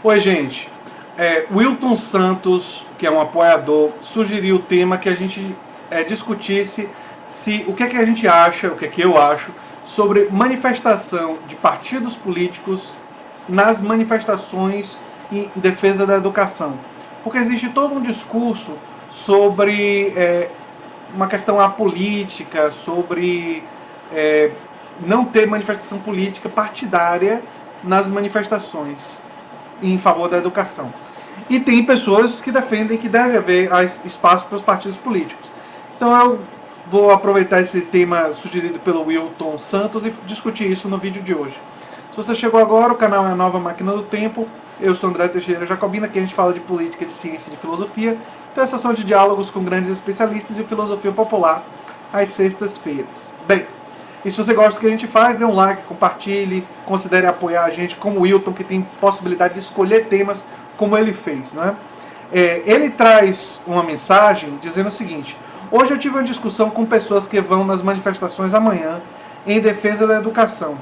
Oi, gente. Wilton Santos, que é um apoiador, sugeriu o tema que a gente discutisse o que é que a gente acha, o que é que eu acho, sobre manifestação de partidos políticos nas manifestações em defesa da educação. Porque existe todo um discurso sobre uma questão apolítica, sobre não ter manifestação política partidária nas manifestações em favor da educação. E tem pessoas que defendem que deve haver espaço para os partidos políticos. Então eu vou aproveitar esse tema sugerido pelo Wilton Santos e discutir isso no vídeo de hoje. Se você chegou agora, o canal é a Nova Máquina do Tempo. Eu sou André Teixeira Jacobina, aqui a gente fala de política, de ciência e de filosofia. Então essa sessão de diálogos com grandes especialistas de filosofia popular às sextas-feiras. Bem, e se você gosta do que a gente faz, dê um like, compartilhe, considere apoiar a gente, como o Wilton, que tem possibilidade de escolher temas como ele fez, né? Ele traz uma mensagem dizendo o seguinte: hoje eu tive uma discussão com pessoas que vão nas manifestações amanhã em defesa da educação.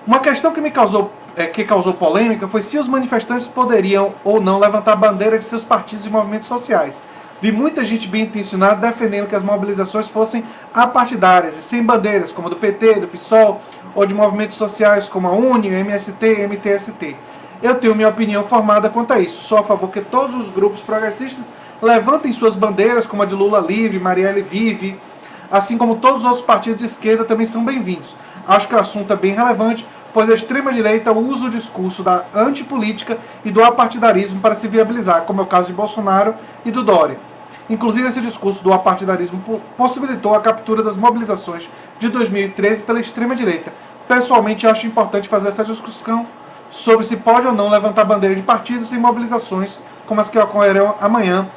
Uma questão que causou polêmica foi se os manifestantes poderiam ou não levantar a bandeira de seus partidos e movimentos sociais. Vi muita gente bem intencionada defendendo que as mobilizações fossem apartidárias e sem bandeiras, como do PT, do PSOL, ou de movimentos sociais como a UNE, MST, MTST. Eu tenho minha opinião formada quanto a isso. Sou a favor que todos os grupos progressistas levantem suas bandeiras, como a de Lula Livre, Marielle Vive, assim como todos os outros partidos de esquerda também são bem-vindos. Acho que o assunto é bem relevante, pois a extrema-direita usa o discurso da antipolítica e do apartidarismo para se viabilizar, como é o caso de Bolsonaro e do Dória. Inclusive, esse discurso do apartidarismo possibilitou a captura das mobilizações de 2013 pela extrema-direita. Pessoalmente, acho importante fazer essa discussão sobre se pode ou não levantar bandeira de partidos em mobilizações como as que ocorrerão amanhã.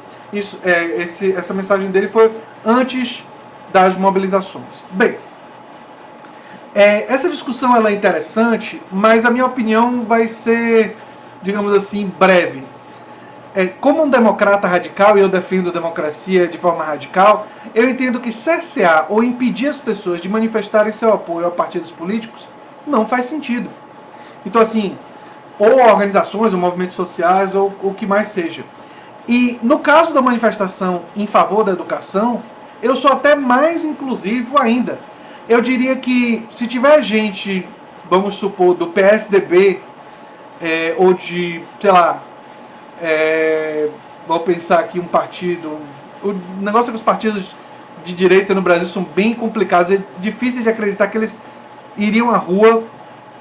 Essa mensagem dele foi antes das mobilizações. Bem, essa discussão ela é interessante, mas a minha opinião vai ser, digamos assim, breve. Como um democrata radical, e eu defendo democracia de forma radical, eu entendo que cercear ou impedir as pessoas de manifestarem seu apoio a partidos políticos não faz sentido. Então, assim, ou organizações, ou movimentos sociais, ou o que mais seja. E no caso da manifestação em favor da educação, eu sou até mais inclusivo ainda. Eu diria que se tiver gente, vamos supor, do PSDB, ou de, sei lá, vou pensar aqui um partido. O negócio é que os partidos de direita no Brasil são bem complicados, é difícil de acreditar que eles iriam à rua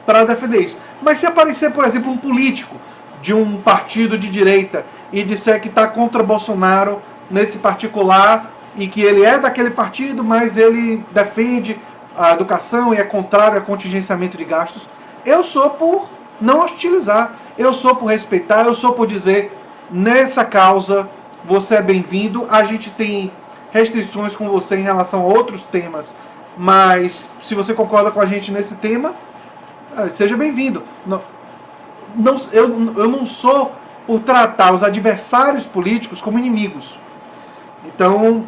para defender isso. Mas se aparecer, por exemplo, um político de um partido de direita e disser que está contra Bolsonaro nesse particular e que ele é daquele partido, mas ele defende a educação e é contrário ao contingenciamento de gastos, eu sou por não hostilizar, eu sou por respeitar, eu sou por dizer, nessa causa você é bem-vindo, a gente tem restrições com você em relação a outros temas, mas se você concorda com a gente nesse tema, seja bem-vindo. Eu não sou por tratar os adversários políticos como inimigos. Então,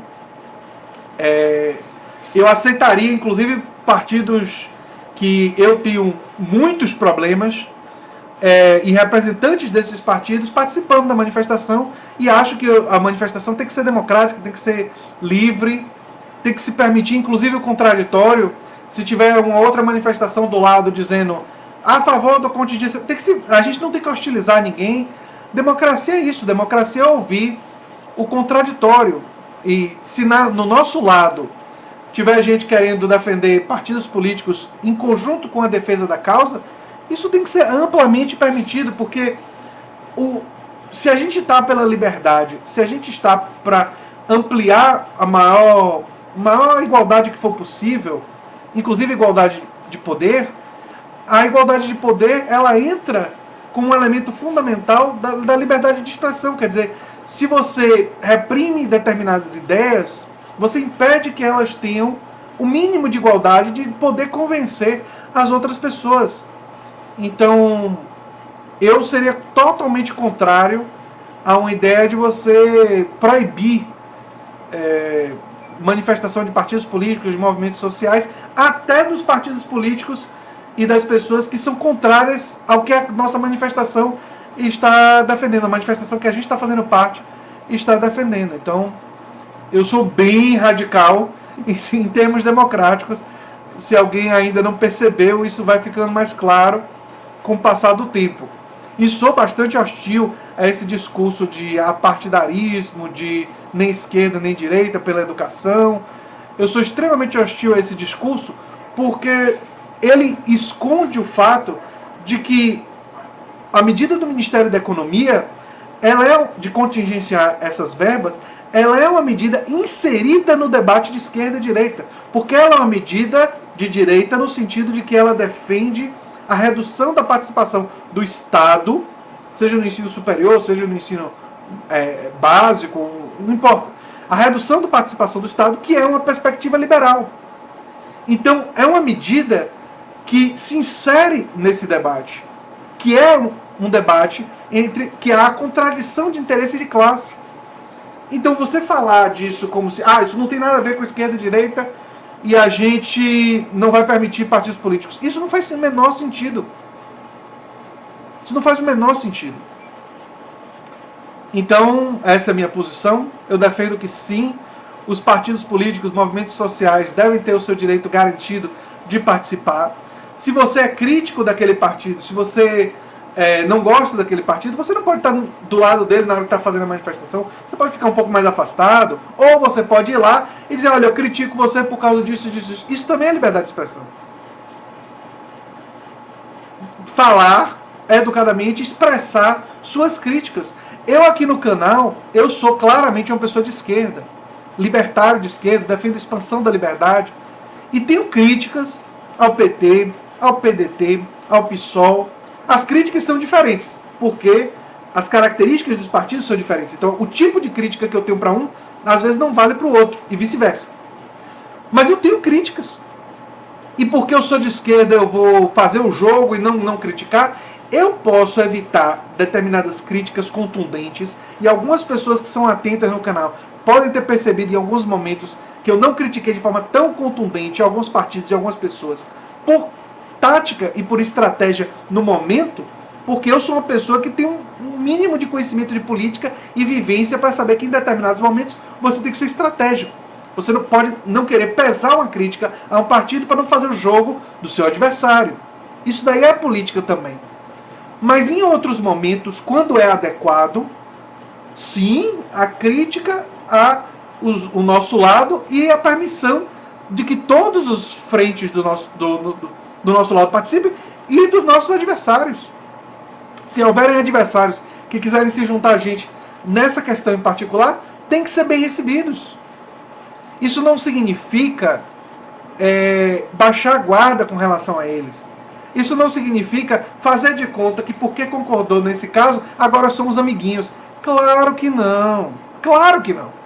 eu aceitaria, inclusive, partidos que eu tenho muitos problemas e representantes desses partidos participando da manifestação, e acho que a manifestação tem que ser democrática, tem que ser livre, tem que se permitir, inclusive, o contraditório. Se tiver uma outra manifestação do lado dizendo a favor do contingência, a gente não tem que hostilizar ninguém. Democracia é isso, democracia é ouvir o contraditório. E se no nosso lado tiver gente querendo defender partidos políticos em conjunto com a defesa da causa, isso tem que ser amplamente permitido, porque se a gente está pela liberdade, se a gente está para ampliar a maior igualdade que for possível, inclusive igualdade de poder, a igualdade de poder ela entra como um elemento fundamental da liberdade de expressão. Quer dizer, se você reprime determinadas ideias, você impede que elas tenham o mínimo de igualdade de poder convencer as outras pessoas. Então, eu seria totalmente contrário a uma ideia de você proibir manifestação de partidos políticos, de movimentos sociais, até dos partidos políticos e das pessoas que são contrárias ao que a nossa manifestação está defendendo, a manifestação que a gente está fazendo parte está defendendo. Então, eu sou bem radical em termos democráticos. Se alguém ainda não percebeu, isso vai ficando mais claro com o passar do tempo. E sou bastante hostil a esse discurso de apartidarismo, de nem esquerda nem direita pela educação. Eu sou extremamente hostil a esse discurso porque ele esconde o fato de que a medida do Ministério da Economia, ela é de contingenciar essas verbas, ela é uma medida inserida no debate de esquerda e direita, porque ela é uma medida de direita no sentido de que ela defende a redução da participação do Estado, seja no ensino superior, seja no ensino básico, não importa. A redução da participação do Estado, que é uma perspectiva liberal. Então, é uma medida que se insere nesse debate, que é um debate entre que há a contradição de interesses de classe. Então, você falar disso como se isso não tem nada a ver com esquerda e direita e a gente não vai permitir partidos políticos, isso não faz o menor sentido. Isso não faz o menor sentido. Então, essa é a minha posição. Eu defendo que sim, os partidos políticos, os movimentos sociais devem ter o seu direito garantido de participar. Se você é crítico daquele partido, se você não gosta daquele partido, você não pode estar do lado dele na hora que está fazendo a manifestação. Você pode ficar um pouco mais afastado, ou você pode ir lá e dizer, olha, eu critico você por causa disso, disso, disso. Isso também é liberdade de expressão. Falar educadamente, expressar suas críticas. Eu aqui no canal, eu sou claramente uma pessoa de esquerda, libertário de esquerda, defendo a expansão da liberdade, e tenho críticas ao PT, ao PDT, ao PSOL. As críticas são diferentes, porque as características dos partidos são diferentes. Então, o tipo de crítica que eu tenho para um, às vezes não vale para o outro, e vice-versa. Mas eu tenho críticas. E porque eu sou de esquerda, eu vou fazer o jogo e não criticar? Eu posso evitar determinadas críticas contundentes, e algumas pessoas que são atentas no canal podem ter percebido em alguns momentos que eu não critiquei de forma tão contundente alguns partidos e algumas pessoas por tática e por estratégia no momento, porque eu sou uma pessoa que tem um mínimo de conhecimento de política e vivência para saber que em determinados momentos você tem que ser estratégico. Você não pode não querer pesar uma crítica a um partido para não fazer o jogo do seu adversário. Isso daí é política também. Mas em outros momentos, quando é adequado, sim, a crítica o nosso lado e a permissão de que todos os frentes do nosso lado participem e dos nossos adversários. Se houverem adversários que quiserem se juntar a gente nessa questão em particular, tem que ser bem recebidos. Isso não significa baixar a guarda com relação a eles. Isso não significa fazer de conta que porque concordou nesse caso, agora somos amiguinhos. Claro que não. Claro que não.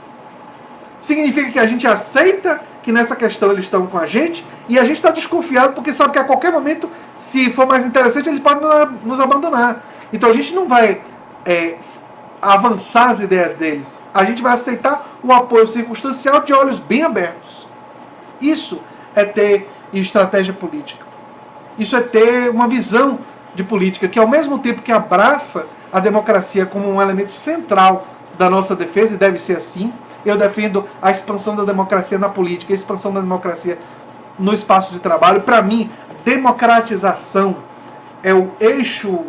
Significa que a gente aceita que nessa questão eles estão com a gente e a gente está desconfiado porque sabe que a qualquer momento, se for mais interessante, eles podem nos abandonar. Então a gente não vai avançar as ideias deles. A gente vai aceitar o apoio circunstancial de olhos bem abertos. Isso é ter estratégia política. Isso é ter uma visão de política que, ao mesmo tempo que abraça a democracia como um elemento central da nossa defesa, e deve ser assim, eu defendo a expansão da democracia na política, a expansão da democracia no espaço de trabalho. Para mim, democratização é o eixo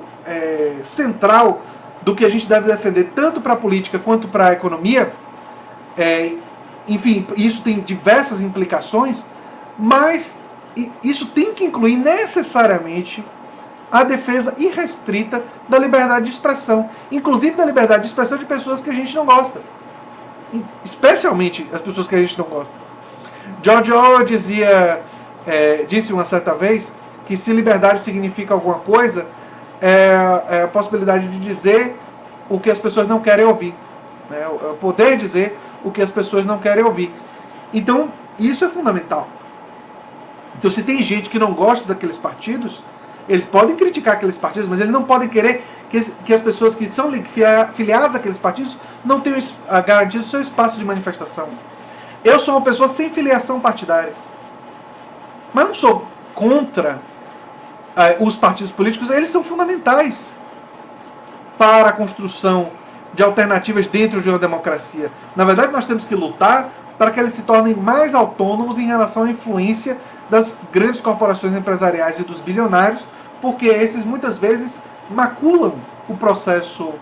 central do que a gente deve defender, tanto para a política quanto para a economia. Enfim, isso tem diversas implicações, mas isso tem que incluir necessariamente a defesa irrestrita da liberdade de expressão, inclusive da liberdade de expressão de pessoas que a gente não gosta, especialmente as pessoas que a gente não gosta. George Orwell disse uma certa vez que se liberdade significa alguma coisa, é a possibilidade de dizer o que as pessoas não querem ouvir, né? O poder dizer o que as pessoas não querem ouvir. Então, isso é fundamental. Então, se tem gente que não gosta daqueles partidos, eles podem criticar aqueles partidos, mas eles não podem querer que as pessoas que são filiadas àqueles partidos não tenham garantido o seu espaço de manifestação. Eu sou uma pessoa sem filiação partidária, mas não sou contra os partidos políticos, eles são fundamentais para a construção de alternativas dentro de uma democracia. Na verdade, nós temos que lutar para que eles se tornem mais autônomos em relação à influência das grandes corporações empresariais e dos bilionários, porque esses muitas vezes maculam o processo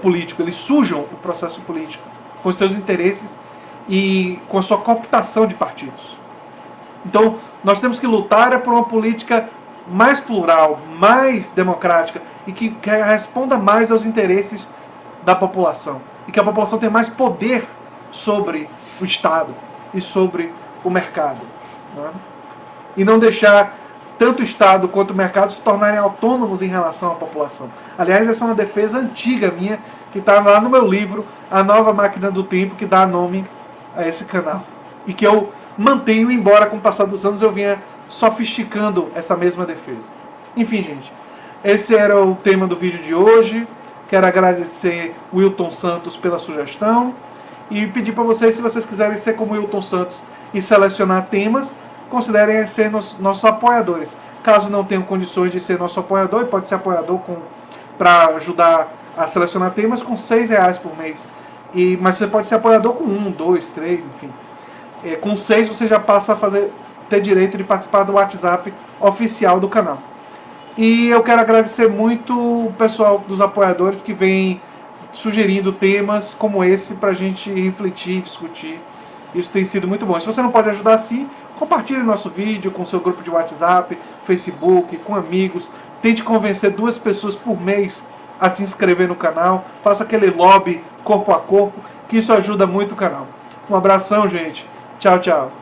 político, eles sujam o processo político com seus interesses e com a sua cooptação de partidos. Então, nós temos que lutar por uma política mais plural, mais democrática e que responda mais aos interesses da população. E que a população tenha mais poder sobre o Estado e sobre o mercado. Né? E não deixar tanto o Estado quanto o mercado se tornarem autônomos em relação à população. Aliás, essa é uma defesa antiga minha, que está lá no meu livro, A Nova Máquina do Tempo, que dá nome a esse canal. E que eu mantenho, embora com o passar dos anos eu vinha sofisticando essa mesma defesa. Enfim, gente, esse era o tema do vídeo de hoje. Quero agradecer o Wilton Santos pela sugestão e pedir para vocês, se vocês quiserem ser como o Wilton Santos e selecionar temas, considerem ser nossos apoiadores. Caso não tenham condições de ser nosso apoiador, pode ser apoiador para ajudar a selecionar temas com R$6 por mês. Mas você pode ser apoiador com 1, 2, 3, enfim. Com 6 você já passa a ter direito de participar do WhatsApp oficial do canal. E eu quero agradecer muito o pessoal dos apoiadores que vem sugerindo temas como esse para a gente refletir, discutir. Isso tem sido muito bom. Se você não pode ajudar assim, compartilhe nosso vídeo com seu grupo de WhatsApp, Facebook, com amigos. Tente convencer 2 pessoas por mês a se inscrever no canal. Faça aquele lobby corpo a corpo, que isso ajuda muito o canal. Um abração, gente. Tchau, tchau.